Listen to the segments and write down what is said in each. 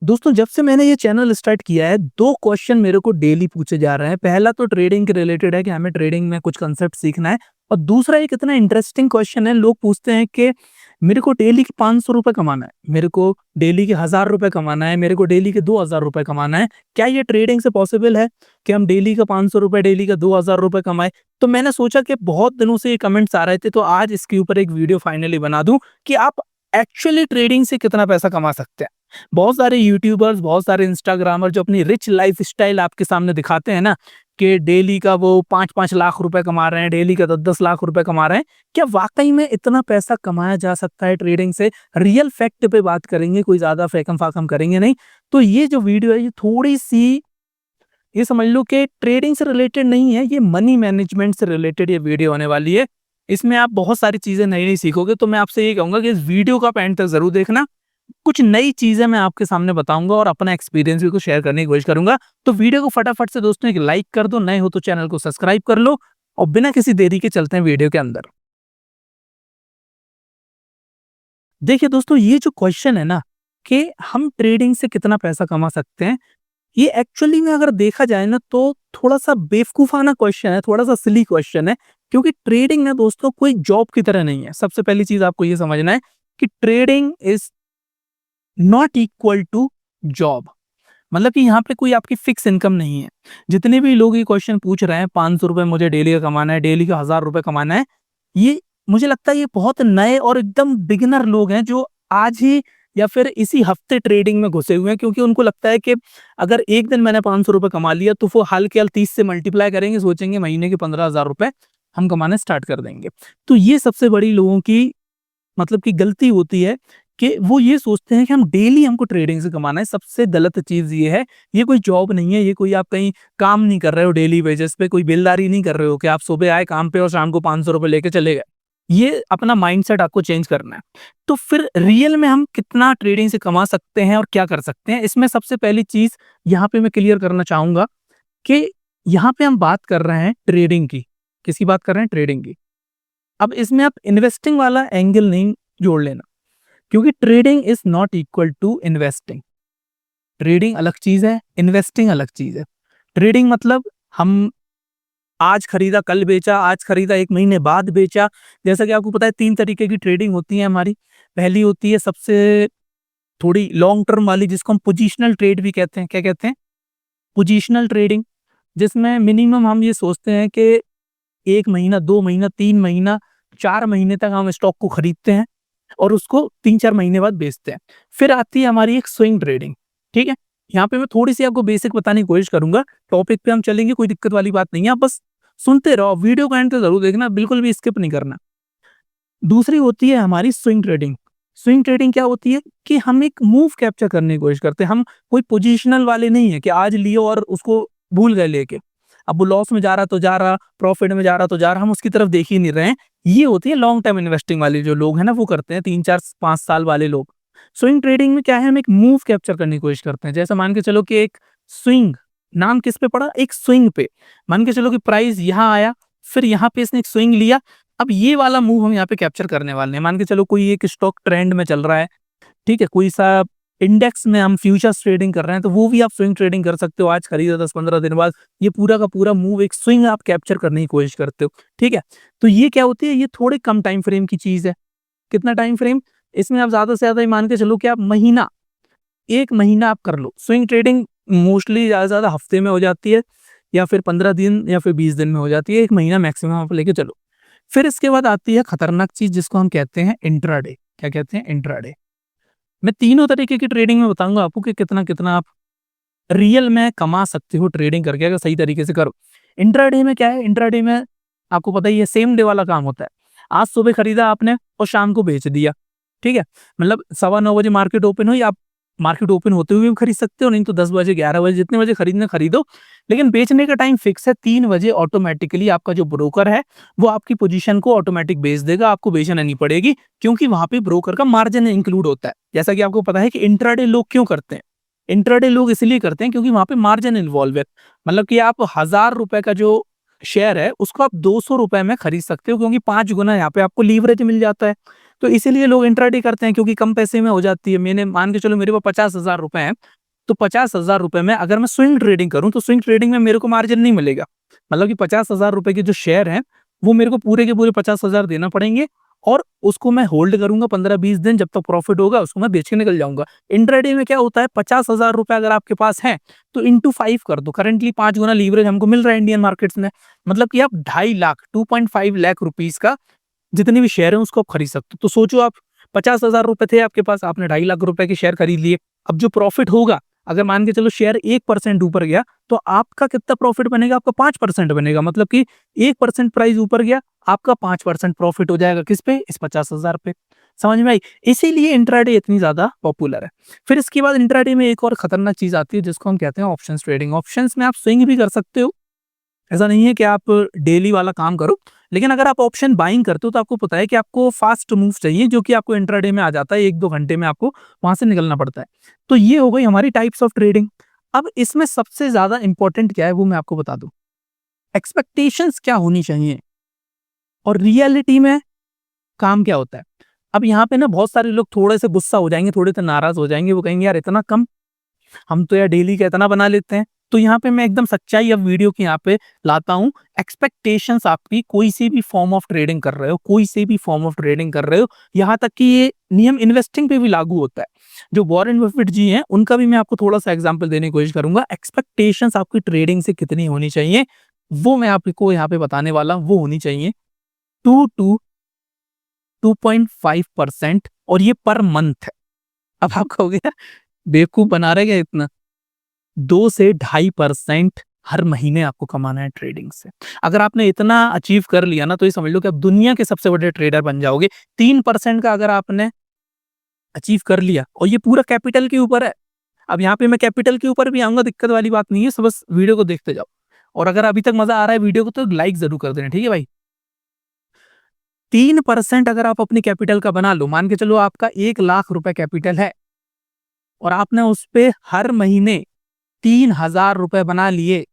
दोस्तों जब से मैंने ये चैनल स्टार्ट किया है, 2 क्वेश्चन मेरे को डेली पूछे जा रहे हैं। पहला तो ट्रेडिंग के रिलेटेड है कि हमें ट्रेडिंग में कुछ कांसेप्ट सीखना है और दूसरा एक इतना इंटरेस्टिंग क्वेश्चन है, लोग पूछते हैं कि मेरे को डेली के ₹500 कमाना है, मेरे को डेली के ₹1000 कमाना है, मेरे को डेली के ₹2000 कमाना है। क्या ये ट्रेडिंग से पॉसिबल है कि हम डेली का ₹500 डेली का ₹2000 कमाएँ? तो मैंने सोचा कि बहुत दिनों से ये कमेंट्स आ रहे थे, तो आज इसके ऊपर एक वीडियो फाइनली बना दूँ कि आप एक्चुअली ट्रेडिंग से कितना पैसा कमा सकते हैं। बहुत सारे यूट्यूबर्स, बहुत सारे इंस्टाग्रामर जो अपनी रिच लाइफ़स्टाइल आपके सामने दिखाते हैं ना, कि डेली का वो 5-5 लाख रुपए कमा रहे हैं, डेली का 10-10 लाख रुपए कमा रहे हैं। क्या वाक़ई में इतना पैसा कमाया जा सकता है ट्रेडिंग से? रियल फैक्ट पे बात करेंगे, कोई ज़्यादा फेकम-फाकम करेंगे नहीं। तो ये जो वीडियो है, ये थोड़ी-सी ये समझ लो कि ट्रेडिंग से रिलेटेड नहीं है, ये मनी मैनेजमेंट से रिलेटेड ये वीडियो होने वाली है। इसमें आप बहुत सारी चीज़ें नई-नई सीखोगे, तो मैं आपसे ये कहूँगा कि इस वीडियो का एंड तक ज़रूर देखना। कुछ नई चीज़ें मैं आपके सामने बताऊँगा और अपना एक्सपीरियंस भी कुछ शेयर करने की कोशिश करूँगा। तो वीडियो को फटाफट से दोस्तों एक लाइक कर दो, नए हो तो चैनल को सब्सक्राइब कर लो और बिना किसी देरी के चलते हैं वीडियो के अंदर। देखिए दोस्तों, ये जो क्वेश्चन है ना कि हम ट्रेडिंग से कितना पैसा कमा सकते हैं, ये एक्चुअली में अगर देखा जाए ना तो थोड़ा-सा बेवकूफ़ाना क्वेश्चन है, थोड़ा-सा सिली क्वेश्चन है, क्योंकि ट्रेडिंग ना दोस्तों कोई जॉब की तरह नहीं है। सबसे पहली चीज़ आपको ये समझना है कि trading is not equal to job. मतलब कि यहाँ पे कोई आपकी फिक्स इनकम नहीं है। जितने भी लोग ये क्वेश्चन पूछ रहे हैं, ₹500 मुझे डेली का कमाना है, डेली का ₹1000 कमाना है, ये मुझे लगता है ये बहुत नए और एकदम बिगिनर लोग हैं जो आज ही या फिर इसी हफ्ते ट्रेडिंग में घुसे हुए हैं, क्योंकि उनको लगता है कि अगर एक दिन मैंने ₹500 कमा लिया तो वो हाल के हाल 30 से मल्टीप्लाई करेंगे, सोचेंगे महीने के ₹15,000 हम कमाना स्टार्ट कर देंगे। तो ये सबसे बड़ी लोगों की मतलब कि गलती होती है कि वो ये सोचते हैं कि हम डेली हमको ट्रेडिंग से कमाना है। सबसे गलत चीज़ ये है, ये कोई जॉब नहीं है, ये कोई आप कहीं काम नहीं कर रहे हो डेली बेसिस पे, कोई बिलदारी नहीं कर रहे हो कि आप सुबह आए काम पे और शाम को ₹500 लेके चले गए। ये अपना माइंडसेट आपको चेंज करना है। तो फिर रियल में हम कितना ट्रेडिंग से कमा सकते हैं और क्या कर सकते हैं? इसमें सबसे पहली चीज़ यहाँ पे मैं क्लियर करना चाहूँगा कि यहाँ पे हम बात कर रहे हैं ट्रेडिंग की। किसकी बात कर रहे हैं? ट्रेडिंग की। अब इसमें आप इन्वेस्टिंग वाला एंगल नहीं जोड़ लेना, क्योंकि trading is not equal to investing. Trading अलग चीज है, इन्वेस्टिंग अलग चीज है। ट्रेडिंग मतलब हम आज खरीदा कल बेचा, आज खरीदा एक महीने बाद बेचा। जैसा कि आपको पता है 3 तरीके की ट्रेडिंग होती है हमारी। पहली होती है सबसे थोड़ी लॉन्ग टर्म वाली, जिसको हम पोजिशनल ट्रेड भी कहते हैं। क्या कहते हैं? पोजिशनल ट्रेडिंग, जिसमें मिनिमम हम ये सोचते हैं कि 1 महीना, 2 महीना, 3 महीना, 4 महीने तक हम स्टॉक को खरीदते हैं और उसको 3-4 महीने बाद बेचते हैं। फिर आती है हमारी एक स्विंग ट्रेडिंग, ठीक है? यहाँ पे मैं थोड़ी-सी आपको बेसिक बताने की कोशिश करूँगा, टॉपिक पे हम चलेंगे, कोई दिक्कत वाली बात नहीं है, आप बस सुनते रहो, वीडियो को एंड तक ज़रूर देखना, बिल्कुल भी स्किप नहीं करना। दूसरी होती है हमारी स्विंग ट्रेडिंग। स्विंग ट्रेडिंग क्या होती है कि हम एक मूव कैप्चर करने की कोशिश करते हैं, हम कोई पोजिशनल वाले नहीं है कि आज लियो और उसको भूल गए लेके। अब वो लॉस में जा रहा तो जा रहा, प्रॉफिट में जा रहा तो जा रहा, हम उसकी तरफ देख ही नहीं रहे हैं। ये होती है लॉन्ग टर्म इन्वेस्टिंग वाली, जो लोग हैं ना वो करते हैं 3-4-5 साल वाले लोग। स्विंग ट्रेडिंग में क्या है, हम एक मूव कैप्चर करने की कोशिश करते हैं। जैसे मान के चलो कि एक स्विंग, नाम किस पे पड़ा? एक स्विंग पे। मान के चलो कि प्राइस यहाँ आया, फिर यहाँ पे इसने एक स्विंग लिया, अब ये वाला मूव हम यहाँ पे कैप्चर करने वाले हैं। मान के चलो कोई एक स्टॉक ट्रेंड में चल रहा है, ठीक है? कोई सा इंडेक्स में हम फ्यूचर्स ट्रेडिंग कर रहे हैं, तो वो भी आप स्विंग ट्रेडिंग कर सकते हो। आज खरीदा 10-15 दिन बाद, ये पूरा का पूरा मूव एक स्विंग आप कैप्चर करने की कोशिश करते हो, ठीक है? तो ये क्या होती है, ये थोड़े कम टाइम फ्रेम की चीज़ है। कितना टाइम फ्रेम? इसमें आप ज़्यादा से ज़्यादा ये मान के चलो कि आप महीना, 1 महीना आप कर लो। स्विंग ट्रेडिंग मोस्टली ज़्यादा से ज़्यादा हफ्ते में हो जाती है या फिर 15 दिन या फिर 20 दिन में हो जाती है। 1 महीना मैक्सिमम आप लेके चलो। फिर इसके बाद आती है खतरनाक चीज़, जिसको हम कहते हैं इंट्राडे। क्या कहते हैं? इंट्राडे। मैं तीनों तरीके की ट्रेडिंग में बताऊँगा आपको कि कितना-कितना आप रियल में कमा सकते हो ट्रेडिंग करके, अगर सही तरीके से करो। इंट्राडे में क्या है? इंट्राडे में आपको पता ही है, सेम डे वाला काम होता है। आज सुबह खरीदा आपने और शाम को बेच दिया, ठीक है? मतलब 9:15 बजे मार्केट ओपन हुई, आप मार्केट ओपन होते हुए भी खरीद सकते हो, नहीं तो 10 बजे, 11 बजे, जितने बजे खरीदना खरीदो। लेकिन बेचने का टाइम फिक्स है, 3 बजे ऑटोमैटिकली आपका जो ब्रोकर है, वो आपकी पोजीशन को ऑटोमैटिक बेच देगा, आपको बेचना नहीं पड़ेगी, क्योंकि वहाँ पे ब्रोकर का मार्जिन इंक्लूड होता है। जैसा कि आपको पता है कि इंट्राडे लोग क्यों करते हैं? इंट्राडे लोग इसलिए करते हैं क्योंकि वहाँ पे मार्जिन इन्वॉल्व है। मतलब कि आप ₹1000 का जो शेयर है, उसको आप ₹200 में खरीद सकते हो, क्योंकि 5 गुना यहाँ पे आपको लीवरेज मिल जाता है। तो इसीलिए लोग इंट्राडे करते हैं, क्योंकि कम पैसे में हो जाती है। मैंने मान के चलो मेरे पास ₹50,000 हैं, तो 50,000 रुपए में अगर मैं स्विंग ट्रेडिंग करूँ तो स्विंग ट्रेडिंग में मेरे को मार्जिन नहीं मिलेगा। मतलब कि 50,000 रुपए के जो शेयर हैं, वो मेरे को पूरे के पूरे 50,000 देना पड़ेंगे और उसको मैं होल्ड करूँगा 15-20 दिन, जब तक प्रॉफिट होगा उसको मैं बेच के निकल जाऊँगा। इंट्राडे में क्या होता है, 50,000 रुपए अगर आपके पास हैं, तो इंटू 5 कर दो। करंटली 5 गुना लीवरेज हमको मिल रहा है इंडियन मार्केट्स में। मतलब कि आप 2.5 लाख 2.5 लाख रुपीस का जितने भी शेयर हैं उसको आप खरीद सकते हो। तो सोचो, आप 50,000 रुपए थे आपके पास, आपने 2.5 लाख रुपए के शेयर खरीद लिए। अब जो प्रॉफिट होगा, अगर मान के चलो शेयर 1% ऊपर गया, तो आपका कितना प्रॉफिट बनेगा? आपका 5% बनेगा। मतलब कि 1% प्राइस ऊपर गया, आपका 5% प्रॉफिट हो जाएगा किस पे? इस 50,000 पे। समझ में आई? इसीलिए इंट्राडे इतनी ज्यादा पॉपुलर है। फिर इसके बाद इंट्राडे में एक और खतरनाक चीज आती है जिसको हम कहते हैं ऑप्शंस ट्रेडिंग। ऑप्शंस में आप स्विंग भी कर सकते हो, ऐसा नहीं है कि आप डेली वाला काम करो, लेकिन अगर आप ऑप्शन बाइंग करते हो तो आपको पता है कि आपको फास्ट मूव चाहिए, जो कि आपको इंट्राडे में आ जाता है। 1-2 घंटे में आपको वहां से निकलना पड़ता है। तो ये हो गई हमारी टाइप्स ऑफ ट्रेडिंग। अब इसमें सबसे ज्यादा इंपॉर्टेंट क्या है वो मैं आपको बता दूं। एक्सपेक्टेशंस क्या होनी चाहिए और रियलिटी में काम क्या होता है। अब यहाँ पे ना बहुत सारे लोग थोड़े से गुस्सा हो जाएंगे, थोड़े से नाराज हो जाएंगे, वो कहेंगे यार इतना कम, हम तो यार डेली का इतना बना लेते हैं। तो यहाँ पे मैं एकदम सच्चाई अब वीडियो की यहाँ पे लाता हूँ। एक्सपेक्टेशंस आपकी कोई सी भी फॉर्म ऑफ ट्रेडिंग कर रहे हो, कोई सी भी फॉर्म ऑफ ट्रेडिंग कर रहे हो, यहाँ तक कि ये नियम इन्वेस्टिंग पे भी लागू होता है। जो वॉरेन बफेट जी हैं उनका भी मैं आपको थोड़ा सा एग्जाम्पल देने की कोशिश करूंगा। एक्सपेक्टेशंस आपकी ट्रेडिंग से कितनी होनी चाहिए वो मैं आपको यहाँ पे बताने वाला हूँ। वो होनी चाहिए 2 to 2.5%, और ये पर मंथ है। अब आप कहोगे यार बेवकूफ बना रहे क्या इतना? 2 से 2.5% हर महीने आपको कमाना है ट्रेडिंग से। अगर आपने इतना अचीव कर लिया ना, तो ये समझ लो कि आप दुनिया के सबसे बड़े ट्रेडर बन जाओगे। 3% का अगर आपने अचीव कर लिया, और ये पूरा कैपिटल के ऊपर है। अब यहाँ पे मैं कैपिटल के ऊपर भी आऊंगा, दिक्कत वाली बात नहीं है। सब बस वीडियो को देखते जाओ, और अगर अभी तक मजा आ रहा है वीडियो को तो लाइक जरूर कर देना, ठीक है भाई। 3% अगर आप अपनी कैपिटल का बना लो, मान के चलो आपका 1 लाख रुपए कैपिटल है, और आपने उस पे हर महीने 3,000 रुपए बना लिए,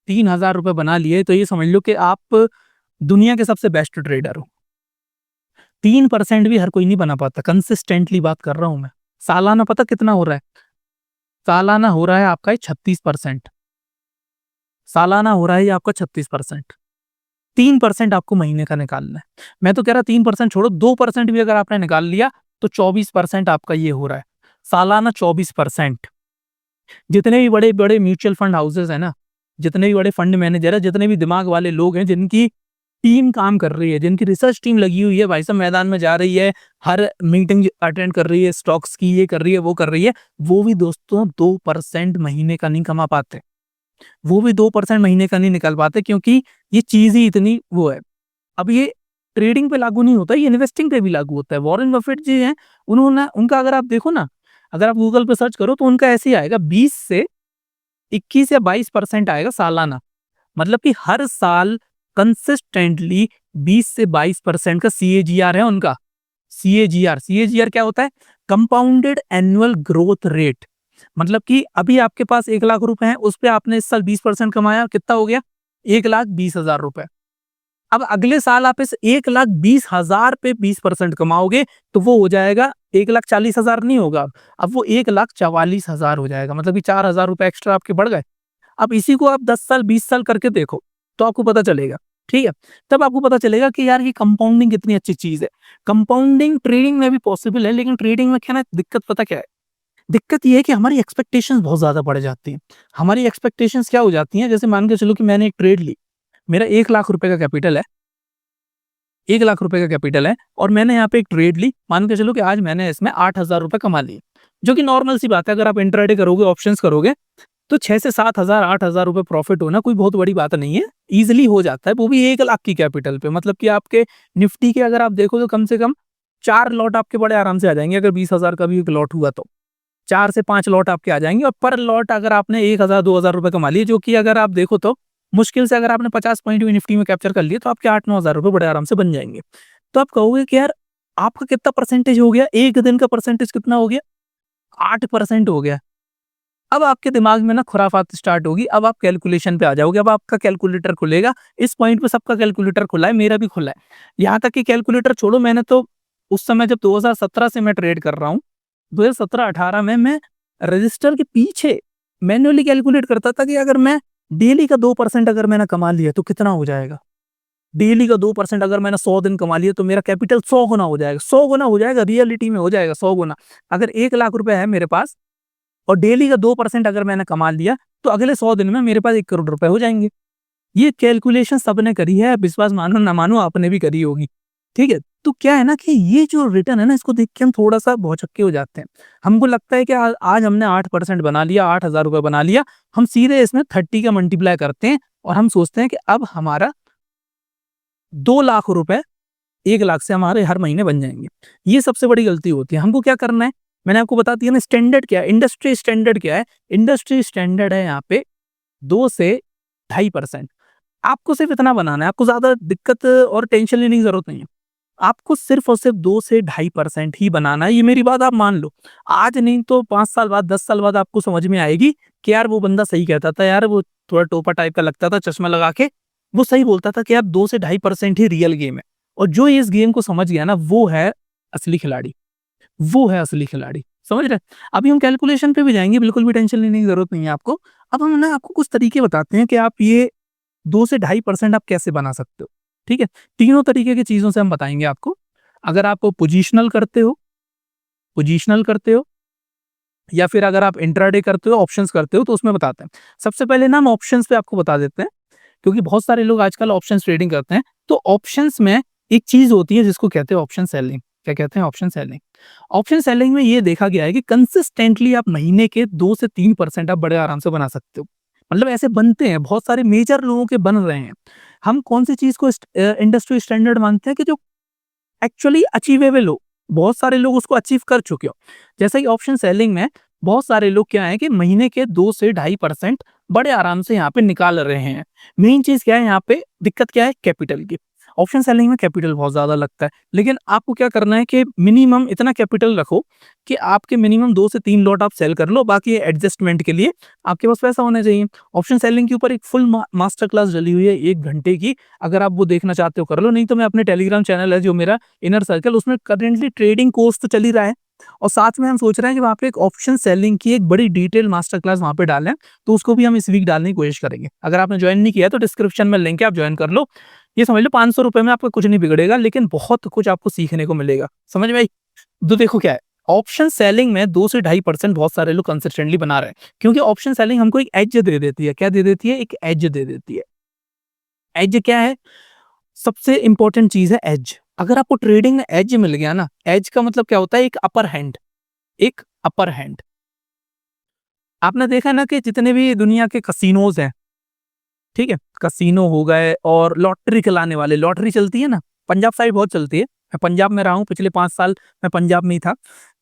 3,000 रुपए बना लिए, तो ये समझ लो कि आप दुनिया के सबसे बेस्ट ट्रेडर हो। 3% भी हर कोई नहीं बना पाता। कंसिस्टेंटली बात कर रहा हूं मैं। सालाना पता कितना हो रहा है? सालाना हो रहा है आपका 36%। सालाना हो रहा है ये आपका 36%। 3% आपको महीने का निकालना है। मैं तो कह रहा 3% छोड़ो, 2% भी अगर आपने निकाल लिया तो 24% आपका ये हो रहा है। सालाना 24%। जितने भी बड़े बड़े म्यूचुअल फंड हाउसेस है ना, जितने भी बड़े फंड मैनेजर है, जितने भी दिमाग वाले लोग हैं, जिनकी टीम काम कर रही है, जिनकी रिसर्च टीम लगी हुई है, भाई साहब मैदान में जा रही है, हर मीटिंग अटेंड कर रही है, स्टॉक्स की ये कर रही है, वो कर रही है, वो भी दोस्तों 2% महीने का नहीं कमा पाते। वो भी 2% महीने का नहीं निकाल पाते, क्योंकि ये चीज ही इतनी वो है। अब ये ट्रेडिंग पे लागू नहीं होता, ये इन्वेस्टिंग पे भी लागू होता है। वॉरेन बफेट जी हैं, उन्होंने उनका अगर आप देखो ना, अगर आप गूगल पे सर्च करो तो उनका ऐसे ही आएगा, 20 से 21 या 22% आएगा सालाना। मतलब कि हर साल कंसिस्टेंटली 20 से 22% का CAGR है उनका। CAGR क्या होता है? Compounded annual growth rate. मतलब कि अभी आपके पास 1 लाख रुपए हैं, उस पे आपने इस साल 20% कमाया, कितना हो गया? 1,20,000 रुपए। अब अगले साल आप इस 1,20,000 पे 20% कमाओगे, तो वो हो जाएगा 1,40,000 नहीं होगा, अब वो 1,44,000 हो जाएगा। मतलब कि 4,000 रुपए एक्स्ट्रा आपके बढ़ गए। अब इसी को आप 10 साल 20 साल करके देखो, तो आपको पता चलेगा, ठीक है। तब आपको पता चलेगा कि यार ये कंपाउंडिंग कितनी अच्छी चीज है। कंपाउंडिंग ट्रेडिंग में भी पॉसिबल है, लेकिन ट्रेडिंग में क्या ना, दिक्कत पता क्या है? दिक्कत ये है कि हमारी एक्सपेक्टेशंस बहुत ज्यादा बढ़ जाती हैं। हमारी एक्सपेक्टेशंस क्या हो जाती हैं? जैसे मान के चलो कि मैंने एक ट्रेड ली, मेरा 1 लाख रुपए का कैपिटल है, 1 लाख रुपए का कैपिटल है, और मैंने यहाँ पे एक ट्रेड ली। मान के चलो कि आज मैंने इसमें 8,000 रुपए कमा लिए, जो कि नॉर्मल सी बात है। अगर आप इंट्राडे करोगे, ऑप्शंस करोगे, तो 6 से 7,000 8,000 रुपए प्रॉफिट होना कोई बहुत बड़ी बात नहीं है, इजिली हो जाता है, वो भी 1 लाख की कैपिटल पे। मतलब कि आपके निफ्टी के अगर आप देखो तो कम से कम 4 लॉट आपके बड़े आराम से आ जाएंगे। अगर 20,000 का भी एक लॉट हुआ तो 4 से 5 लॉट आपके आ जाएंगे, और पर लॉट अगर आपने 1,000 2,000 रुपए कमा लिए, जो कि अगर आप देखो तो मुश्किल से अगर आपने 50 पॉइंट भी निफ्टी में कैप्चर कर लिए, तो आपके 8-9,000 रुपए बड़े आराम से बन जाएंगे। तो आप कहोगे कि यार आपका कितना परसेंटेज हो गया? एक दिन का परसेंटेज कितना हो गया? 8% हो गया। अब आपके दिमाग में ना खुराफात स्टार्ट होगी। अब आप कैलकुलेशन पे आ जाओगे, अब आपका कैलकुलेटर खुलेगा। इस पॉइंट पे सबका कैलकुलेटर खुला है, मेरा भी खुला है। यहाँ तक कि कैलकुलेटर छोड़ो, मैंने तो उस समय जब 2017 से मैं ट्रेड कर रहा हूँ, 2017-18 में मैं रजिस्टर के पीछे मैन्युअली कैलकुलेट करता था कि अगर मैं डेली का 2% अगर मैंने कमा लिया तो कितना हो जाएगा। डेली का 2% अगर मैंने 100 दिन कमा लिया तो मेरा कैपिटल 100 गुना हो जाएगा, 100 गुना हो जाएगा, रियलिटी में हो जाएगा 100 गुना। अगर 1 लाख रुपए है मेरे पास और डेली का 2% अगर मैंने कमा लिया तो अगले 100 दिन में मेरे पास 1 करोड़ रुपए हो जाएंगे। ये कैलकुलेशन सबने करी है, विश्वास मानो ना मानो आपने भी करी होगी। ठीक है, तो क्या है ना कि ये जो रिटर्न है ना, इसको देख के हम थोड़ा सा भौचक्के हो जाते हैं। हमको लगता है कि आज हमने 8% बना लिया, 8,000 रुपए बना लिया, हम सीधे इसमें 30 का मल्टीप्लाई करते हैं और हम सोचते हैं कि अब हमारा 2 लाख रुपए 1 लाख से हमारे हर महीने बन जाएंगे। ये सबसे बड़ी गलती होती है। हमको क्या करना है, मैंने आपको बता दिया ना स्टैंडर्ड क्या है, इंडस्ट्री स्टैंडर्ड क्या है। इंडस्ट्री स्टैंडर्ड है यहाँ पे 2 से 2.5%। आपको सिर्फ इतना बनाना है, आपको ज्यादा दिक्कत और टेंशन लेने की जरूरत नहीं है। आपको सिर्फ और सिर्फ 2 से 2.5% ही बनाना है। ये मेरी बात आप मान लो, आज नहीं तो 5 साल बाद, 10 साल बाद आपको समझ में आएगी कि यार वो बंदा सही कहता था, यार वो थोड़ा टोपा टाइप का लगता था चश्मा लगा के, वो सही बोलता था कि यार 2 से 2.5% ही रियल गेम है। और जो इस गेम को समझ गया ना, वो है असली खिलाड़ी, वो है असली खिलाड़ी। समझ रहे? अभी हम कैलकुलेशन पे भी जाएंगे, बिल्कुल भी टेंशन लेने की जरूरत नहीं है आपको। अब हम ना आपको कुछ तरीके बताते हैं कि आप ये 2 से 2.5% आप कैसे बना सकते हो। ठीक है, तीनों तरीके की चीजों से हम बताएंगे आपको। अगर आप पोजिशनल करते हो या फिर अगर आप इंट्राडे करते हो, ऑप्शंस करते हो, तो उसमें बताते हैं। सबसे पहले ना हम ऑप्शंस पे आपको बता देते हैं, क्योंकि बहुत सारे लोग आजकल ऑप्शंस ट्रेडिंग करते हैं। तो ऑप्शंस में एक चीज होती है जिसको कहते हैं ऑप्शन सेलिंग। क्या कहते हैं? Option selling. ऑप्शन सेलिंग में ये देखा गया है कि कंसिस्टेंटली आप महीने के 2 से 3% आप बड़े आराम से बना सकते हो। मतलब ऐसे बनते हैं, बहुत सारे मेजर लोगों के बन रहे हैं। हम कौन सी चीज को इंडस्ट्री स्टैंडर्ड मानते हैं कि जो एक्चुअली अचीवेबल हो, बहुत सारे लोग उसको अचीव कर चुके हो। जैसे कि ऑप्शन सेलिंग में बहुत सारे लोग क्या है कि महीने के 2 से 2.5% बड़े आराम से यहाँ पे निकाल रहे हैं। मेन चीज क्या है यहाँ पे, दिक्कत क्या है? कैपिटल की। ऑप्शन सेलिंग में कैपिटल बहुत ज्यादा लगता है, लेकिन आपको क्या करना है कि मिनिमम इतना कैपिटल रखो कि आपके मिनिमम 2 से 3 लॉट आप सेल कर लो, बाकी एडजस्टमेंट के लिए आपके पास पैसा होना चाहिए। ऑप्शन सेलिंग के ऊपर एक फुल मास्टर क्लास डली हुई है 1 घंटे की, अगर आप वो देखना चाहते हो कर लो, नहीं तो मैं अपने टेलीग्राम चैनल है जो मेरा इनर सर्कल, उसमें करेंटली ट्रेडिंग कोर्स तो चल ही रहा है, और साथ में हम सोच रहे हैं कि वहाँ पे एक ऑप्शन सेलिंग की एक बड़ी डिटेल मास्टर क्लास वहाँ पे डालें, तो उसको भी हम इस वीक डालने की कोशिश करेंगे। अगर आपने ज्वाइन नहीं किया है तो डिस्क्रिप्शन में लिंक है, आप ज्वाइन कर लो। ये समझ लो 500 रुपए में आपको कुछ नहीं बिगड़ेगा, लेकिन बहुत कुछ आपको सीखने को मिलेगा। समझ में आई? तो देखो क्या है, ऑप्शन सेलिंग में 2 से 2.5% बहुत सारे लोग कंसिस्टेंटली बना रहे हैं, क्योंकि ऑप्शन सेलिंग हमको एक एज दे देती है। क्या दे देती है? एक एज दे देती है। एज क्या है? सबसे इंपॉर्टेंट चीज है एज। अगर आपको ट्रेडिंग में एज मिल गया ना, एज का मतलब क्या होता है? एक अपर हैंड। एक अपर हैंड। आपने देखा ना कि जितने भी दुनिया के कसिनोज हैं, ठीक है, कसिनो हो गए और लॉटरी खिलाने वाले, लॉटरी चलती है ना, पंजाब साइड बहुत चलती है। मैं पंजाब में रहा हूँ, पिछले 5 साल मैं पंजाब में ही था।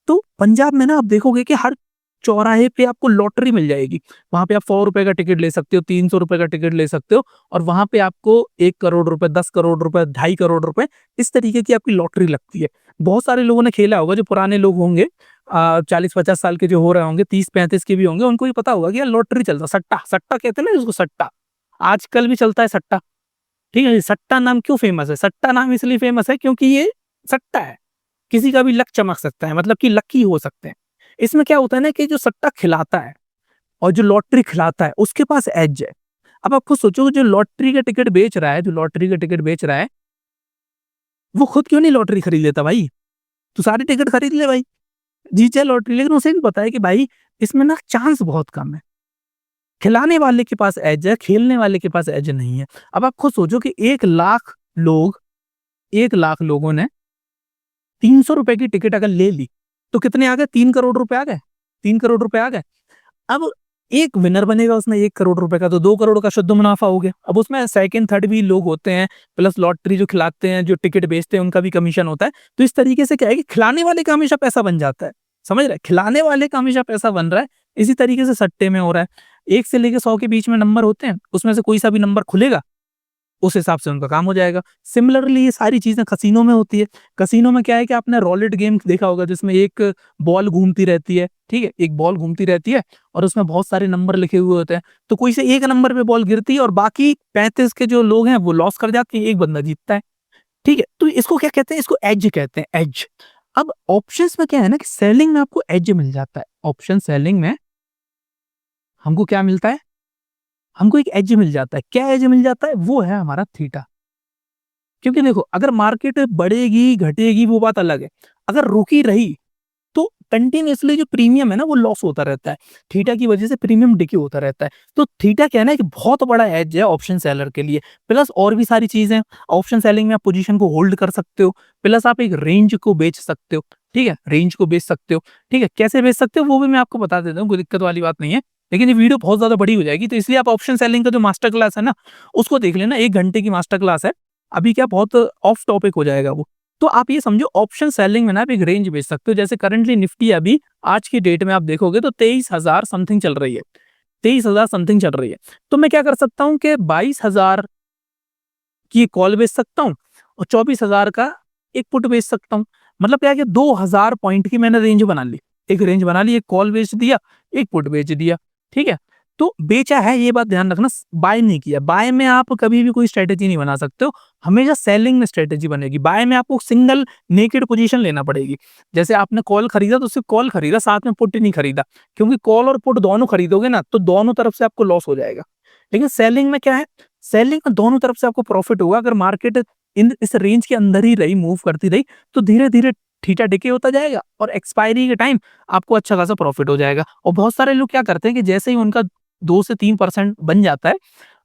तो पंजाब में ना आप देखोगे कि हर चौराहे पे आपको लॉटरी मिल जाएगी। वहां पे आप 100 रुपए का टिकट ले सकते हो, 300 रुपए का टिकट ले सकते हो, और वहां पे आपको 1 करोड़ रुपए, 10 करोड़ रुपए, 2.5 करोड़ रुपए, इस तरीके की आपकी लॉटरी लगती है। बहुत सारे लोगों ने खेला होगा, जो पुराने लोग होंगे, 40-50 साल के जो हो रहे होंगे, 30-35 के भी होंगे, उनको भी पता होगा कि यार लॉटरी चलता, सट्टा, सट्टा कहते हैं ना इसको, सट्टा। आजकल भी चलता है सट्टा। ठीक है, सट्टा नाम क्यों फेमस है? सट्टा नाम इसलिए फेमस है क्योंकि ये सट्टा है, किसी का भी लक चमक सकता है, मतलब कि लकी हो सकते हैं। इसमें क्या होता है ना कि जो सट्टा खिलाता है और जो लॉटरी खिलाता है, उसके पास एज है। अब आप खुद सोचो, जो लॉटरी का टिकट बेच रहा है, जो लॉटरी का टिकट बेच रहा है, वो खुद क्यों नहीं लॉटरी खरीद लेता भाई? तू सारे टिकट खरीद ले भाई, जीत जाए लॉटरी, लेकिन उसे भी पता है कि भाई इसमें ना चांस बहुत कम है। खिलाने वाले के पास एज है, खेलने वाले के पास एज नहीं है। अब आप खुद सोचो कि 1 लाख लोगों ने 300 रुपए की टिकट अगर ले ली, तो कितने आ गए? 3 करोड़ रुपए आ गए। 3 करोड़ रुपए आ गए। अब एक विनर बनेगा उसमें 1 करोड़ रुपए का, तो 2 करोड़ का शुद्ध मुनाफा हो गया। अब उसमें सेकंड थर्ड भी लोग होते हैं, प्लस लॉटरी जो खिलाते हैं, जो टिकट बेचते हैं, उनका भी कमीशन होता है। तो इस तरीके से क्या है कि खिलाने वाले का हमेशा पैसा बन जाता है। समझ रहे? खिलाने वाले का हमेशा पैसा बन रहा है। इसी तरीके से सट्टे में हो रहा है। 1 से लेके 100 के बीच में नंबर होते हैं, उसमें से कोई सा भी नंबर खुलेगा, उस हिसाब से उनका काम हो जाएगा। सिमिलरली ये सारी चीजें कसिनो में होती है। कसिनो में क्या है कि आपने रोलेट गेम देखा होगा, जिसमें एक बॉल घूमती रहती है, ठीक है, एक बॉल घूमती रहती है और उसमें बहुत सारे नंबर लिखे हुए होते हैं। तो कोई से एक नंबर पे बॉल गिरती है और बाकी 35 के जो लोग हैं वो लॉस कर जाते हैं, एक बंदा जीतता है। ठीक है, तो इसको क्या कहते हैं? इसको एज कहते हैं, एज। अब ऑप्शंस में क्या है ना कि सेलिंग में आपको एज मिल जाता है। ऑप्शन सेलिंग में हमको क्या मिलता है, हमको एक एज मिल जाता है। क्या एज मिल जाता है? वो है हमारा थीटा। क्योंकि देखो, अगर मार्केट बढ़ेगी घटेगी वो बात अलग है, अगर रुकी रही तो कंटिन्यूअसली जो प्रीमियम है ना वो लॉस होता रहता है, थीटा की वजह से प्रीमियम डिके होता रहता है। तो थीटा क्या है ना, एक बहुत बड़ा एज है ऑप्शन सेलर के लिए। प्लस और भी सारी चीजें, ऑप्शन सेलिंग में आप पोजीशन को होल्ड कर सकते हो, प्लस आप एक रेंज को बेच सकते हो। ठीक है, रेंज को बेच सकते हो। ठीक है, कैसे बेच सकते हो वो भी मैं आपको बता देता हूँ, कोई दिक्कत वाली बात नहीं है। लेकिन ये वीडियो बहुत ज्यादा बड़ी हो जाएगी, तो इसलिए आप ऑप्शन सेलिंग का जो मास्टर क्लास है ना उसको देख लेना, 1 घंटे की मास्टर क्लास है। अभी क्या बहुत ऑफ टॉपिक हो जाएगा वो। तो आप ये समझो, ऑप्शन सेलिंग में ना आप एक रेंज बेच सकते हो। जैसे करंटली निफ्टी अभी आज की डेट में आप देखोगे तो 23,000 समथिंग चल रही है, 23,000 समथिंग चल रही है। तो मैं क्या कर सकता हूँ कि 22,000 की कॉल बेच सकता हूँ और 24,000 का एक पुट बेच सकता हूँ। मतलब क्या है कि 2,000 पॉइंट की मैंने रेंज बना ली, एक रेंज बना ली, एक कॉल बेच दिया, एक पुट बेच दिया। ठीक है, तो बेचा है, ये बात ध्यान रखना, बाय नहीं किया। बाय में आप कभी भी कोई स्ट्रेटेजी नहीं बना सकते हो, हमेशा सेलिंग में स्ट्रेटेजी बनेगी। बाय में आपको सिंगल नेकेड पोजीशन लेना पड़ेगी। जैसे आपने कॉल खरीदा तो सिर्फ कॉल खरीदा, साथ में पुट नहीं खरीदा, क्योंकि कॉल और पुट दोनों खरीदोगे ना तो दोनों तरफ से आपको लॉस हो जाएगा। लेकिन सेलिंग में क्या है, सेलिंग में दोनों तरफ से आपको प्रॉफिट होगा। अगर मार्केट इन इस रेंज के अंदर ही रही, मूव करती रही, तो धीरे धीरे थीटा डिके होता जाएगा और एक्सपायरी के टाइम आपको अच्छा खासा प्रॉफिट हो जाएगा। और बहुत सारे लोग क्या करते हैं कि जैसे ही उनका 2 से 3% बन जाता है,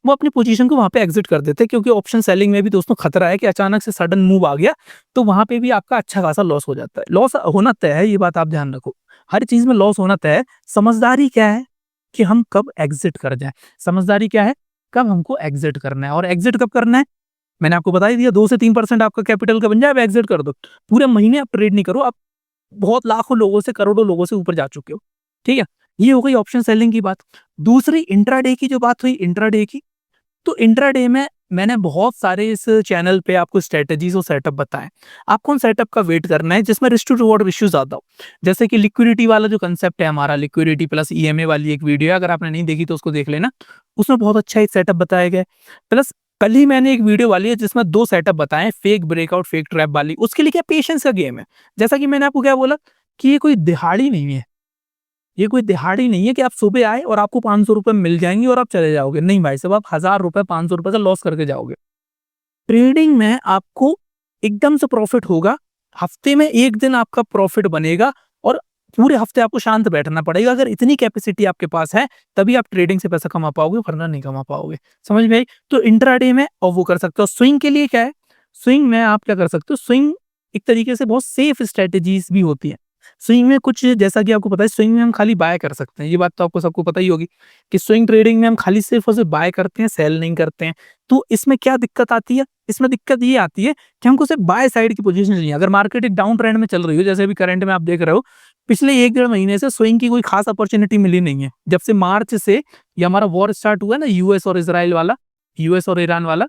वो अपनी पोजीशन को वहां पे एग्जिट कर देते हैं। क्योंकि ऑप्शन सेलिंग में भी दोस्तों खतरा है कि अचानक से सडन मूव आ गया तो वहां पे भी आपका अच्छा खासा लॉस हो जाता है। लॉस होना तय है, ये बात आप ध्यान रखो, हर चीज में लॉस होना तय है। समझदारी क्या है कि हम कब एग्जिट कर जाए, समझदारी क्या है कब हमको एग्जिट करना है। और एग्जिट कब करना है मैंने आपको बता ही दिया, 2 से 3% आपका कैपिटल का बन जाए, आप एग्जिट कर दो। पूरे महीने आप ट्रेड नहीं करो, आप बहुत लाखों लोगों से, करोड़ों लोगों से ऊपर जा चुके हो। ठीक है, ये हो गई ऑप्शन सेलिंग की बात। दूसरी इंट्राडे की जो बात हुई, इंट्राडे की, तो इंट्राडे में मैंने बहुत सारे इस चैनल पे आपको स्ट्रेटजीज और सेटअप बताएं। आपको उन सेटअप का वेट करना है जिसमें रिस्क टू रिवॉर्ड रेशियो ज्यादा हो। जैसे कि लिक्विडिटी वाला जो कंसेप्ट है हमारा, लिक्विडिटी प्लस ईएमए वाली एक वीडियो है, अगर आपने नहीं देखी तो उसको देख लेना, उसमें बहुत अच्छा एक सेटअप बताया गया है। प्लस कल ही मैंने एक वीडियो वाली है जिसमें 2 सेटअप बताएं, फेक ब्रेकआउट फेक ट्रैप वाली। उसके लिए क्या पेशेंस का गेम है। जैसा कि मैंने आपको क्या बोला कि ये कोई दिहाड़ी नहीं है, ये कोई दिहाड़ी नहीं है कि आप सुबह आए और आपको 500 रुपए मिल जाएंगे और आप चले जाओगे। नहीं भाई साहब, आप 1,000 रुपए 500 रुपए से लॉस करके जाओगे। ट्रेडिंग में आपको एकदम से प्रॉफिट होगा, हफ्ते में एक दिन आपका प्रॉफिट बनेगा और पूरे हफ्ते आपको शांत बैठना पड़ेगा। अगर इतनी कैपेसिटी आपके पास है तभी आप ट्रेडिंग से पैसा कमा पाओगे, वरना नहीं कमा पाओगे। समझ में आई? तो इंट्राडे में और वो कर सकते हो। स्विंग के लिए क्या है, स्विंग में आप क्या कर सकते हो, स्विंग एक तरीके से बहुत सेफ स्ट्रेटेजीज भी होती है। स्विंग में कुछ, जैसा कि आपको पता है, स्विंग में हम खाली बाय कर सकते हैं। ये बात तो आपको सबको पता ही होगी कि स्विंग ट्रेडिंग में हम खाली सिर्फ और सिर्फ बाय करते हैं, सेल नहीं करते हैं। तो इसमें क्या दिक्कत आती है, इसमें दिक्कत ये आती है कि हमको सिर्फ बाय साइड की पोजीशन चाहिए। अगर मार्केट एक डाउन ट्रेंड में चल रही हो, जैसे अभी करंट में आप देख रहे हो, पिछले 1 डेढ़ महीने से स्विंग की कोई खास अपॉर्चुनिटी मिली नहीं है। जब से मार्च से ये हमारा वॉर स्टार्ट हुआ ना, यूएस और इसराइल वाला, यूएस और ईरान वाला,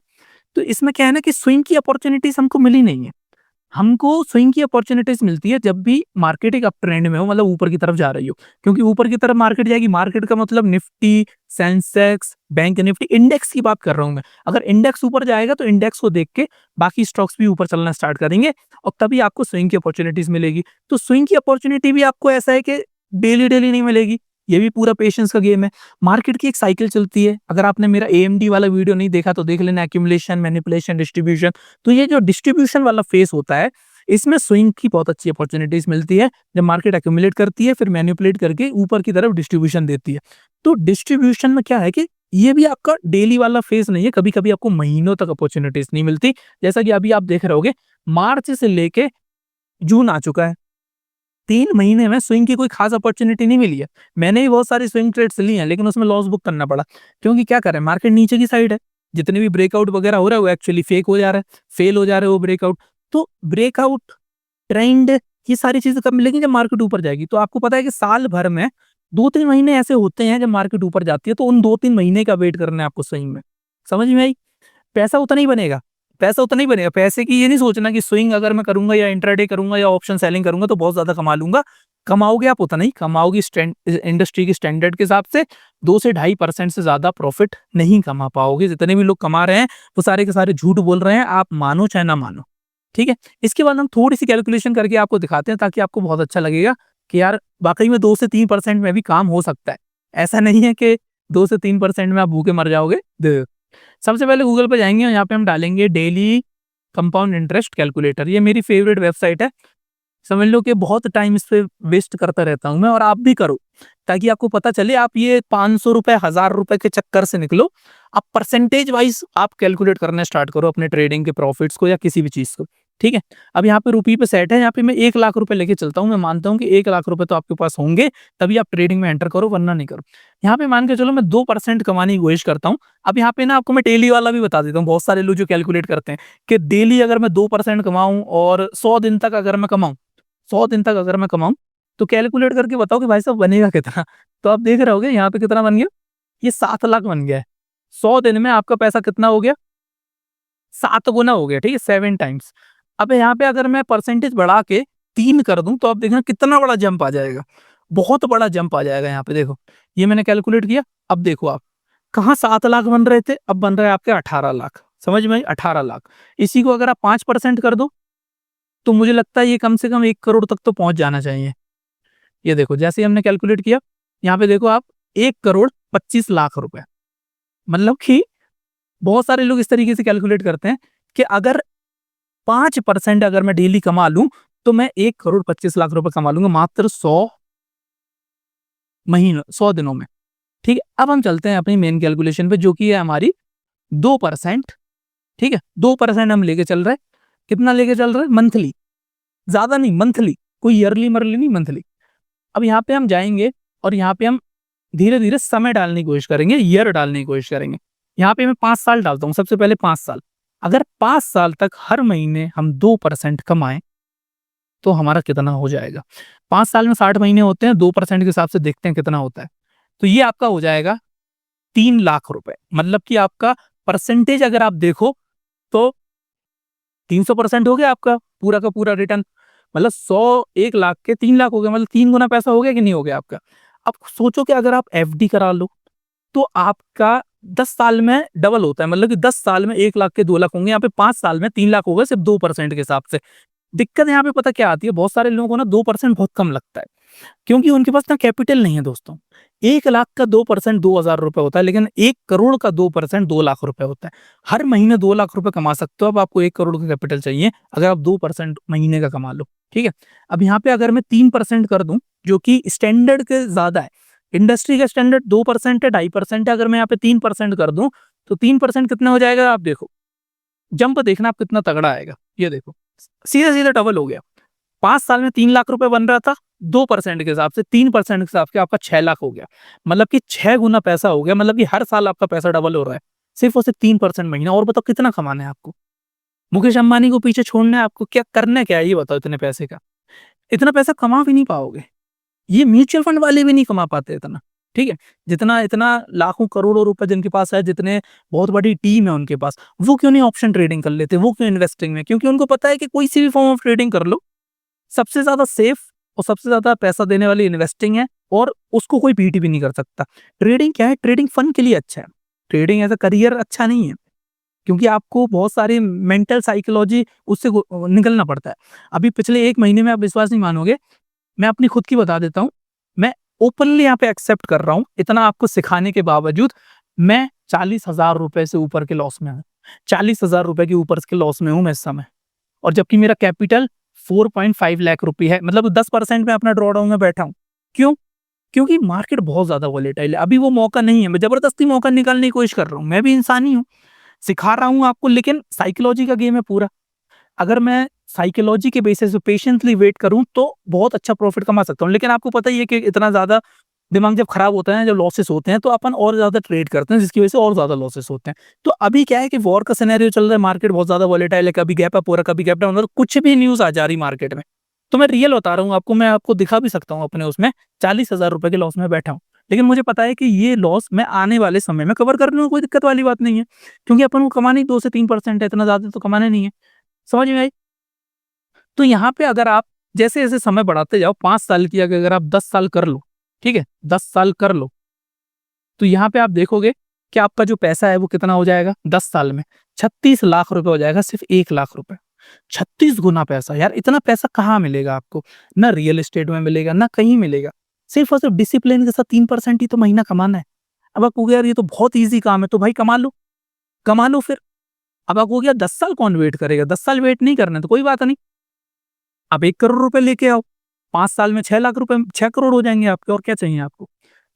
तो इसमें क्या है ना कि स्विंग की अपॉर्चुनिटीज हमको मिली नहीं है। हमको स्विंग की अपॉर्चुनिटीज मिलती है जब भी मार्केट एक अप ट्रेंड में हो, मतलब ऊपर की तरफ जा रही हो। क्योंकि ऊपर की तरफ मार्केट जाएगी, मार्केट का मतलब Nifty, Sensex, bank Nifty, index की बात कर रहा हूं मैं। अगर इंडेक्स ऊपर जाएगा तो इंडेक्स को देख के बाकी स्टॉक्स भी ऊपर चलना स्टार्ट करेंगे और तभी आपको स्विंग की अपॉर्चुनिटीज मिलेगी। तो स्विंग की अपॉर्चुनिटी भी आपको ऐसा है कि डेली डेली नहीं मिलेगी, ये भी पूरा पेशेंस का गेम है। मार्केट की एक साइकिल चलती है। अगर आपने मेरा एएमडी वाला वीडियो नहीं देखा तो देख लेना, एक्यूमुलेशन, मैनिपुलेशन, डिस्ट्रीब्यूशन। तो ये जो डिस्ट्रीब्यूशन वाला फेस होता है, इसमें स्विंग की बहुत अच्छी अपॉर्चुनिटीज मिलती है। जब मार्केट एक्यूमुलेट करती है फिर मैनिपुलेट करके ऊपर की तरफ डिस्ट्रीब्यूशन देती है। तो डिस्ट्रीब्यूशन में क्या है कि ये भी आपका डेली वाला फेस नहीं है, कभी कभी आपको महीनों तक अपॉर्चुनिटीज नहीं मिलती। जैसा कि अभी आप देख रहे होगे, मार्च से लेके जून आ चुका है, 3 महीने में स्विंग की कोई खास अपॉर्चुनिटी नहीं मिली है। मैंने भी बहुत सारी स्विंग ट्रेड्स ली हैं, लेकिन उसमें लॉस बुक करना पड़ा। क्योंकि क्या करें, मार्केट नीचे की साइड है, जितने भी ब्रेकआउट वगैरह हो रहा है वो एक्चुअली फेक हो जा रहा है, फेल हो जा रहा है वो ब्रेकआउट। तो ब्रेकआउट, ट्रेंड, ये सारी चीजें कब मिलेंगी, जब मार्केट ऊपर जाएगी। तो आपको पता है कि साल भर में 2-3 महीने ऐसे होते हैं जब मार्केट ऊपर जाती है, तो उन 2-3 महीने का वेट करना है आपको स्विंग में। समझ में आई? पैसा उतना ही बनेगा, पैसा उतना ही बनेगा। पैसे की ये नहीं सोचना कि स्विंग अगर मैं करूंगा या इंट्राडे करूंगा या ऑप्शन सेलिंग करूंगा तो बहुत ज्यादा कमा लूंगा। कमाओगे आप उतना ही, कमाओगे इंडस्ट्री के स्टैंडर्ड के हिसाब से 2 से 2.5% से ज्यादा प्रॉफिट नहीं कमा पाओगे। जितने भी लोग कमा रहे हैं वो सारे के सारे झूठ बोल रहे हैं, आप मानो चाहे ना मानो। ठीक है, इसके बाद हम थोड़ी सी कैलकुलेशन करके आपको दिखाते हैं ताकि आपको बहुत अच्छा लगेगा कि यार वाकई में 2 से 3% में भी काम हो सकता है। ऐसा नहीं है कि 2 से 3% में आप भूखे मर जाओगे। सबसे पहले गूगल पे जाएंगे और यहाँ पे हम डालेंगे डेली कंपाउंड इंटरेस्ट कैलकुलेटर। ये मेरी फेवरेट वेबसाइट है। समझ लो कि बहुत टाइम इस पे वेस्ट करता रहता हूँ मैं, और आप भी करो, ताकि आपको पता चले। आप ये 500 रुपए, 1000 रुपए के चक्कर से निकलो। आप परसेंटेज वाइज आप कैलकुलेट करना स्टार्ट करो अपने ट्रेडिंग के प्रॉफिट्स को या किसी भी चीज को। ठीक है, अब यहाँ पे रुपये पे सेट है। यहाँ पे मैं 1 लाख रुपए लेके चलता हूँ। मैं मानता हूँ कि 1 लाख रुपए तो आपके पास होंगे, तभी आप ट्रेडिंग में एंटर करो, वरना नहीं करो। यहाँ पे मान के चलो मैं 2% कमाने की कोशिश करता हूँ। अब यहाँ पे ना आपको मैं डेली वाला भी बता देता हूँ। बहुत सारे लोग जो कैलकुलेट करते हैं कि डेली अगर मैं 2% कमाऊं और 100 दिन तक अगर मैं कमाऊं, 100 दिन तक अगर मैं कमाऊं, तो कैलकुलेट करके बताओ कि भाई साहब बनेगा कितना। तो आप देख रहे होगे यहाँ पे कितना बन गया, ये 7 लाख बन गया है। 100 दिन में आपका पैसा कितना हो गया, 7 गुना हो गया। ठीक है, 7 टाइम्स। अब यहाँ पे अगर मैं परसेंटेज बढ़ा के 3 कर दूं, तो आप देखना कितना बड़ा जंप आ जाएगा। बहुत बड़ा जंप आ जाएगा। यहाँ पे देखो, ये मैंने कैलकुलेट किया। अब देखो आप, कहाँ 7 लाख बन रहे थे, अब बन रहे हैं आपके 18 लाख। समझ में आई? 18 लाख। इसी को अगर आप 5% कर दो, तो मुझे लगता है ये कम से कम 1 करोड़ तक तो पहुंच जाना चाहिए। ये देखो, जैसे ही हमने कैलकुलेट किया, यहाँ पे देखो आप, 1 करोड़ 25 लाख रुपए। मतलब कि बहुत सारे लोग इस तरीके से कैलकुलेट करते हैं कि अगर 5% अगर मैं डेली कमा लूं, तो मैं 1 करोड़ 25 लाख रुपए कमा लूंगा मात्र 100 दिनों में। ठीक है, अब हम चलते हैं अपनी मेन कैलकुलेशन पे, जो कि है हमारी 2%। ठीक है, 2% हम लेके चल रहे हैं। कितना लेके चल रहे हैं? मंथली, ज्यादा नहीं, मंथली, कोई ईयरली मरली नहीं, मंथली। अब यहाँ पे हम जाएंगे और यहाँ पे हम धीरे धीरे समय डालने की कोशिश करेंगे, ईयर डालने की कोशिश करेंगे। यहाँ पे मैं 5 साल डालता हूँ। सबसे पहले 5 साल। अगर 5 साल तक हर महीने हम 2% कमाएं, तो हमारा कितना हो जाएगा? 5 साल में 60 महीने होते हैं, 2% के हिसाब से देखते हैं कितना होता है। तो ये आपका हो जाएगा 3 लाख रुपए। मतलब कि आपका परसेंटेज अगर आप देखो तो 300% हो गया आपका पूरा का पूरा रिटर्न। मतलब 1 लाख के 3 लाख हो गया, मतलब 3 गुना पैसा हो गया कि नहीं हो गया आपका। अब सोचो कि अगर आप एफडी करा लो, तो आपका 10 साल में डबल होता है। मतलब कि 10 साल में 1 लाख के 2 लाख होंगे, यहाँ पे 5 साल में 3 लाख होगा, सिर्फ 2% के हिसाब से। दिक्कत यहाँ पे पता क्या आती है, बहुत सारे लोगों को ना 2% बहुत कम लगता है, क्योंकि उनके पास ना कैपिटल नहीं है दोस्तों। 1 लाख का 2% 2,000 रुपए होता है, लेकिन 1 करोड़ का 2% 2 लाख रुपए होता है। हर महीने 2 लाख रुपए कमा सकते हो। अब आपको 1 करोड़ का कैपिटल चाहिए अगर आप 2% महीने का कमा लो। ठीक है, अब यहाँ पे अगर मैं 3% कर दूं, जो कि स्टैंडर्ड के ज्यादा है, इंडस्ट्री का स्टैंडर्ड 2% है, 2.5% है। अगर मैं यहाँ पे 3% कर दूं, तो 3% कितना हो जाएगा? आप देखो, जंप देखना आप कितना तगड़ा आएगा। ये देखो, सीधा सीधा डबल हो गया। 5 साल में 3 लाख रुपए बन रहा था, 2% के हिसाब से, 3% के हिसाब से आपका 6 लाख हो गया। मतलब कि 6 गुना पैसा हो गया। मतलब कि हर साल आपका पैसा डबल हो रहा है, सिर्फ और सिर्फ 3% महीना। और बताओ कितना कमाना है आपको? मुकेश अंबानी को पीछे छोड़ना है आपको? क्या करना है, क्या है ये बताओ? इतने पैसे का, इतना पैसा कमा भी नहीं पाओगे। ये म्यूचुअल फंड वाले भी नहीं कमा पाते इतना। ठीक है, जितना इतना लाखों करोड़ों रुपए जिनके पास है, जितने बहुत बड़ी टीम है उनके पास, वो क्यों नहीं ऑप्शन ट्रेडिंग कर लेते? वो क्यों इन्वेस्टिंग में? क्योंकि उनको पता है कि कोई सी भी फॉर्म ऑफ ट्रेडिंग कर लो, सबसे ज्यादा सेफ और सबसे ज्यादा पैसा देने वाली इन्वेस्टिंग है, और उसको कोई बीट भी नहीं कर सकता। ट्रेडिंग क्या है? ट्रेडिंग फन के लिए अच्छा है। ट्रेडिंग एज अ करियर अच्छा नहीं है, क्योंकि आपको बहुत सारी मेंटल साइकोलॉजी उससे निकलना पड़ता है। अभी पिछले 1 महीने में आप विश्वास नहीं मानोगे, मैं अपनी खुद की बता देता हूँ। मैं ओपनली यहाँ पे एक्सेप्ट कर रहा हूँ, इतना आपको सिखाने के बावजूद मैं 40,000 रुपए से ऊपर के लॉस में हूँ। 40,000 रुपए के ऊपर के लॉस में हूँ मैं इस समय। और जबकि मेरा कैपिटल 4.5 लाख रुपए है। मतलब 10% में अपना ड्रॉ डाउन में बैठा हूँ। क्यों? क्योंकि मार्केट बहुत ज्यादा वॉलेटाइल है। अभी वो मौका नहीं है। मैं जबरदस्ती मौका निकालने की कोशिश कर रहा हूँ। मैं भी इंसान ही हूँ, सिखा रहा हूँ आपको, लेकिन साइकोलॉजी का गेम है पूरा। अगर मैं साइकोलॉजी के बेसिस पे पेशेंटली वेट करूं, तो बहुत अच्छा प्रॉफिट कमा सकता हूं। लेकिन आपको पता ही है कि इतना ज्यादा दिमाग जब खराब होता है, जब लॉसेस होते हैं, तो अपन और ज्यादा ट्रेड करते हैं, जिसकी वजह से और ज्यादा लॉसेस होते हैं। तो अभी क्या है कि वॉर का सिनेरियो चल रहा है, मार्केट बहुत ज्यादा वॉलेटाइल है, कभी गैप अप हो रहा है, कभी गैप डाउन हो रहा है, कुछ भी न्यूज आ जा रही मार्केट में। तो मैं रियल बता रहा हूँ आपको, मैं आपको दिखा भी सकता हूँ अपने उसमें 40,000 रुपए के लॉस में बैठा हूँ। लेकिन मुझे पता है कि ये लॉस मैं आने वाले समय में कवर कर लूंगा, कोई दिक्कत वाली बात नहीं है, क्योंकि अपन को कमाना ही 2 से 3% है, इतना ज्यादा तो कमाना नहीं है। समझ में आई? तो यहाँ पे अगर आप जैसे जैसे समय बढ़ाते जाओ, 5 साल की अगर आप 10 साल कर लो, ठीक है, 10 साल कर लो, तो यहाँ पे आप देखोगे कि आपका जो पैसा है वो कितना हो जाएगा 10 साल में? 36 लाख रुपए हो जाएगा, सिर्फ 1 लाख रुपए। 36 गुना पैसा। यार इतना पैसा कहाँ मिलेगा आपको? ना रियल एस्टेट में मिलेगा, ना कहीं मिलेगा। सिर्फ़ और सिर्फ़ डिसिप्लिन के साथ 3% ही तो महीना कमाना है। अब आप कहोगे यार ये तो बहुत ईज़ी काम है, तो भाई कमा लो फिर। अब आप कहोगे यार 10 साल कौन वेट करेगा? 10 साल वेट नहीं करना है तो कोई बात नहीं। आप 1 करोड़ रुपए लेके आओ, 5 साल में 6 लाख रुपए 6 करोड़ हो जाएँगे आपके, और क्या चाहिए आपको?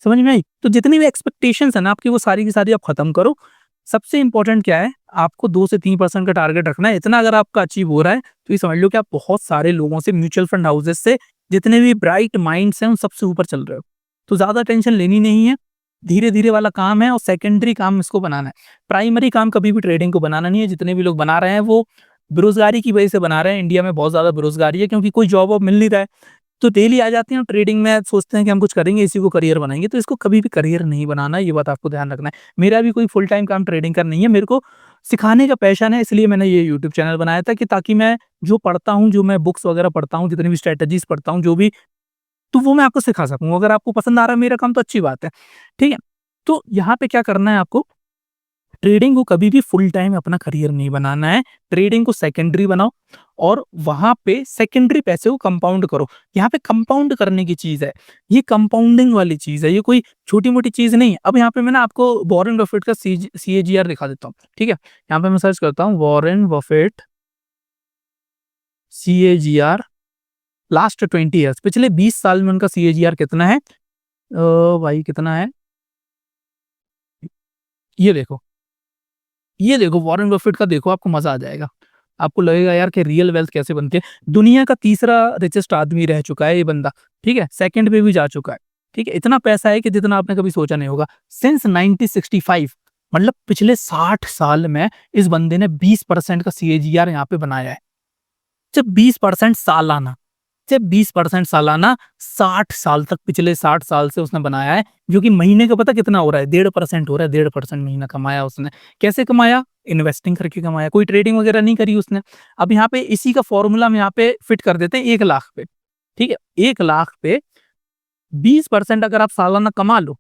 समझ में आई? तो जितनी भी एक्सपेक्टेशंस है ना आपकी, वो सारी की सारी आप खत्म करो। सबसे इम्पोर्टेंट क्या है, आपको 2 से 3% का टारगेट रखना है। इतना अगर आपका अचीव हो रहा है, तो ये समझ लो कि आप बहुत सारे लोगों से, म्यूचुअल फंड हाउसेस से, जितने भी ब्राइट माइंड्स हैं, उन सबसे ऊपर चल रहे हो। तो ज़्यादा टेंशन लेनी नहीं है, धीरे-धीरे वाला काम है और सेकेंडरी काम इसको बनाना है। प्राइमरी काम कभी भी ट्रेडिंग को बनाना नहीं है। जितने भी लोग बना रहे हैं, वो बेरोज़गारी की वजह से बना रहे हैं। इंडिया में बहुत ज़्यादा बेरोज़गारी है, क्योंकि कोई जॉब वॉब मिल नहीं रहा है। तो डेली आ जाते हैं और ट्रेडिंग में सोचते हैं कि हम कुछ करेंगे, इसी को करियर बनाएँगे, तो इसको कभी भी करियर नहीं बनाना, ये बात आपको ध्यान रखना है। मेरा भी कोई फुल टाइम काम ट्रेडिंग का नहीं है, मेरे को सिखाने का पैशन है, इसलिए मैंने ये यूट्यूब चैनल बनाया था कि ताकि मैं जो पढ़ता हूँ, जो मैं बुक्स वगैरह पढ़ता हूँ, जितनी भी स्ट्रैटेजीज़ पढ़ता हूँ, जो भी, तो वो मैं आपको सिखा सकूँ। अगर आपको पसंद आ रहा है मेरा काम तो अच्छी बात है, ठीक है? तो यहाँ पे क्या करना है आपको, ट्रेडिंग को कभी भी फुल टाइम अपना करियर नहीं बनाना है। ट्रेडिंग को सेकेंडरी बनाओ और वहाँ पे सेकेंडरी पैसे को कंपाउंड करो। यहाँ पे कंपाउंड करने की चीज़ है। ये कंपाउंडिंग वाली चीज़ है, ये कोई छोटी-मोटी चीज़ नहीं है। अब यहाँ पे मैं ना आपको वॉरेन बफेट का सीएजीआर दिखा देता हूँ, ठीक है? यहाँ पे मैं सर्च करता हूँ Warren Buffett CAGR last 20 years, पिछले 20 साल में उनका सीएजीआर कितना है? भाई कितना है? ये देखो। ये देखो वॉरेन बफेट का, देखो आपको मज़ा आ जाएगा। आपको लगेगा यार कि रियल वेल्थ कैसे बनती है। दुनिया का तीसरा रिचेस्ट आदमी रह चुका है ये बंदा, ठीक है? सेकंड पे भी जा चुका है, ठीक है? इतना पैसा है कि जितना आपने कभी सोचा नहीं होगा। सिंस 1965, मतलब पिछले 60 साल में इस बंदे ने 20% का सीएजीआर यहाँ पे बनाया है। जब 20% सालाना, जब 20% सालाना 60 साल तक, पिछले 60 साल से उसने बनाया है, जो कि महीने का पता कितना हो रहा है? 1.5% हो रहा है, 1.5% महीना कमाया उसने। कैसे कमाया? इन्वेस्टिंग करके कमाया, कोई ट्रेडिंग वगैरह नहीं करी उसने। अब यहाँ पे इसी का फॉर्मूला हम यहाँ पे फिट कर देते हैं 1 लाख पे, ठीक है? 1 लाख पे 20% अगर आप सालाना कमा लो,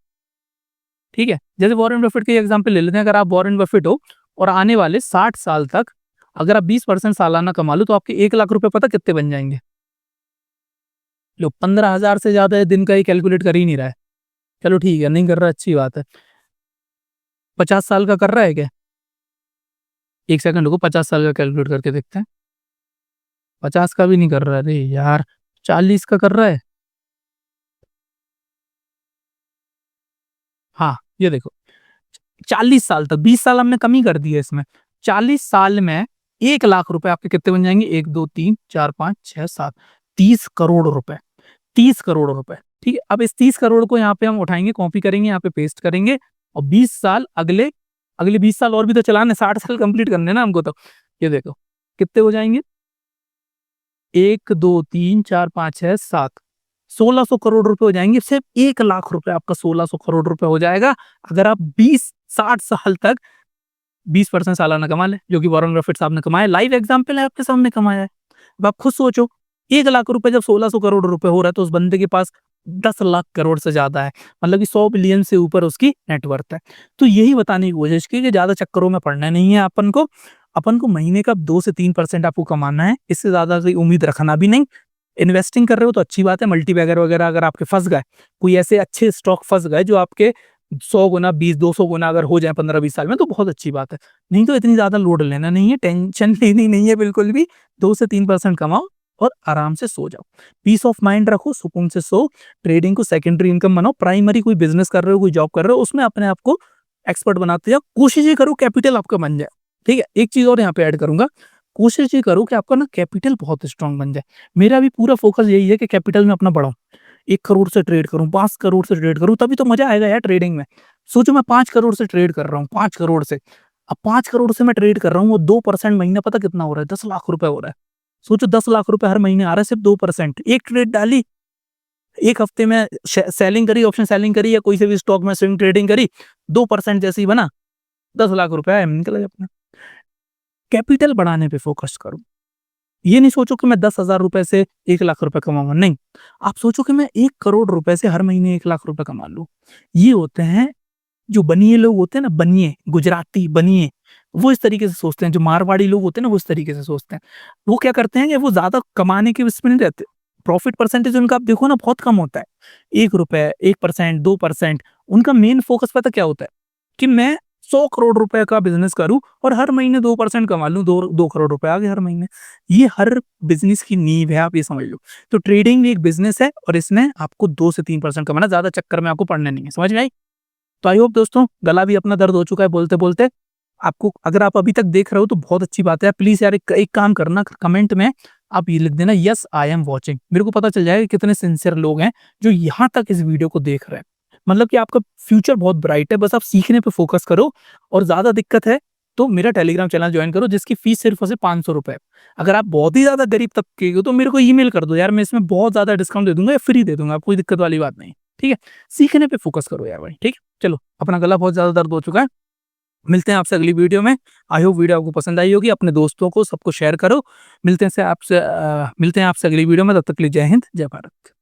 ठीक है? जैसे वॉरेन बफेट का एग्जांपल ले लेते हैं, अगर आप वॉरेन बफेट हो और आने वाले 60 साल तक अगर आप 20% सालाना कमा लो, तो आपके 1 लाख रुपए पता कितने बन जाएँगे? लो 15,000 से ज़्यादा ये दिन का ही कैलकुलेट कर ही नहीं रहा है। चलो ठीक है, नहीं कर रहा, अच्छी बात है। 50 साल का कर रहा है क्या? 1 सेकंड रुको, 50 साल का कैलकुलेट करके देखते हैं। 50 का भी नहीं कर रहा है, अरे यार! 40 का कर रहा है। हाँ, ये देखो 40 साल तक, 20 साल हमने कम ही कर दिए इसमें। 40 साल में 1 लाख रुपए आपके कितने बन जाएँगे? 1, 2, 3, 4, 5, 6, 7, 30 करोड़ रुपए। 30 करोड़ रुपए, ठीक है? अब इस 30 करोड़ को यहाँ पे हम उठाएँगे, कॉपी करेंगे, यहाँ पे पेस्ट करेंगे और 20 साल अगले अगले 20 साल और भी तो चलाने हैं, 60 साल कंप्लीट करने हैं ना हमको तो। ये देखो, कितने हो जाएँगे? 1, 2, 3, 4, 5, 6, 7, 1600 करोड़ रुपए हो जाएँगे। सिर्फ 1 लाख रुपए आपका 1600 करोड़ रुपए हो जाएगा, अगर आप 60 साल तक 20% सालाना कमा लें, जो कि वॉरेन बफेट साहब ने कमाया। लाइव एग्ज़ाम्पल है, आपके सामने कमाया है। अब आप खुद सोचो, 1 लाख रुपए जब 1600 करोड़ रुपए हो रहा है, तो उस बंदे के पास 10 लाख करोड़ से ज़्यादा है। मतलब कि 100 बिलियन से ऊपर उसकी नेटवर्थ है। तो यही बताने की कोशिश की कि ज़्यादा चक्करों में पड़ना नहीं है अपन को। अपन को महीने का 2 से 3% आपको कमाना है, इससे ज़्यादा कोई उम्मीद रखना भी नहीं। इन्वेस्टिंग कर रहे हो तो अच्छी बात है, मल्टीबैगर वगैरह अगर आपके फँस गए, कोई ऐसे अच्छे स्टॉक फँस गए जो आपके 100 गुना, 20-200 गुना अगर हो जाए 15-20 साल में, तो बहुत अच्छी बात है। नहीं तो इतनी ज़्यादा लोड लेना नहीं है, टेंशन लेनी नहीं है बिल्कुल भी। 2 से 3% कमाओ और आराम से सो जाओ। पीस ऑफ माइंड रखो, सुकून से सो। ट्रेडिंग को सेकेंडरी इनकम बनाओ। प्राइमरी कोई बिज़नेस कर रहे हो, कोई जॉब कर रहे हो, उसमें अपने आप को एक्सपर्ट बनाते जाओ। कोशिश ये करो कैपिटल आपका बन जाए, ठीक है? एक चीज़ और यहाँ पे ऐड करूँगा, कोशिश ये करो कि आपका ना कैपिटल बहुत स्ट्रॉन्ग बन जाए। मेरा भी पूरा फोकस यही है कि कैपिटल में अपना बढ़ाऊँ। 1 करोड़ से ट्रेड करूँ, 5 करोड़ से ट्रेड करूँ, तभी तो मज़ा आएगा यार ट्रेडिंग में। सोचो मैं 5 करोड़ से ट्रेड कर रहा हूँ, 5 करोड़ से। अब 5 करोड़ से मैं ट्रेड कर रहा हूँ, वो 2% महीना पता कितना हो रहा है? 10 लाख रुपए हो रहा है। सोचो 10 लाख रुपए हर महीने आ रहा है सिर्फ 2%। एक ट्रेड डाली, 1 हफ्ते में सेलिंग करी, ऑप्शन सेलिंग करी या कोई से भी स्टॉक में स्विंग ट्रेडिंग करी, 2% जैसे ही बना, 10 लाख रुपए आए, निकल गए अपना। कैपिटल बढ़ाने पे फोकस करो। ये नहीं सोचो कि मैं 10,000 रुपए से 1 लाख रुपए कमाऊँगा, नहीं। आप सोचो कि मैं 1 करोड़ रुपए से हर महीने 1 लाख रुपए कमा लूँ। ये होते हैं जो बनिए लोग होते हैं ना, बनिए, गुजराती बनिए, वो इस तरीके से सोचते हैं, जो मारवाड़ी लोग होते हैं ना, वो इस तरीके से सोचते हैं। वो क्या करते हैं कि वो ज़्यादा कमाने के उसमें नहीं रहते। प्रॉफ़िट परसेंटेज उनका आप देखो ना बहुत कम होता है। ₹1, 1%, 2%, उनका मेन फ़ोकस पता क्या होता है? कि मैं 100 करोड़ रुपए का बिज़नेस करूँ और हर महीने 2% कमा लूँ, 2 करोड़ रुपए आ गए हर महीने। ये हर बिज़नेस की नींव है, आप ये समझ लो। तो ट्रेडिंग भी एक बिज़नेस है और इसमें आपको 2 से 3% कमाना, ज़्यादा चक्कर में आपको पड़ना नहीं है। समझ में आई? तो आई होप दोस्तों, गला भी अपना दर्द हो चुका है बोलते-बोलते। आपको अगर आप अभी तक देख रहे हो तो बहुत अच्छी बात है। प्लीज़ यार एक एक काम करना, कमेंट में आप ये लिख देना, यस आई एम वाचिंग। मेरे को पता चल जाएगा कि कितने सिंसियर लोग हैं जो यहाँ तक इस वीडियो को देख रहे हैं। मतलब कि आपका फ्यूचर बहुत ब्राइट है, बस आप सीखने पे फ़ोकस करो और ज़्यादा दिक्कत है तो मेरा टेलीग्राम चैनल जॉइन करो जिसकी फ़ीस सिर्फ़ और सिर्फ़ ₹500 है। अगर आप बहुत ही ज़्यादा गरीब तबके के हो तो मेरे को ईमेल कर दो यार, मैं इसमें बहुत ज़्यादा डिस्काउंट दे दूँगा या फ्री दे दूँगा, कोई दिक्कत वाली बात नहीं। ठीक है? सीखने पे फ़ोकस करो यार भाई, ठीक है? चलो, अपना गला बहुत ज़्यादा दर्द हो चुका है। मिलते हैं आपसे अगली वीडियो में। आई होप वीडियो आपको पसंद आई होगी। अपने दोस्तों को सबको शेयर करो। मिलते हैं आपसे अगली वीडियो में। तब तक के लिए जय हिंद, जय भारत।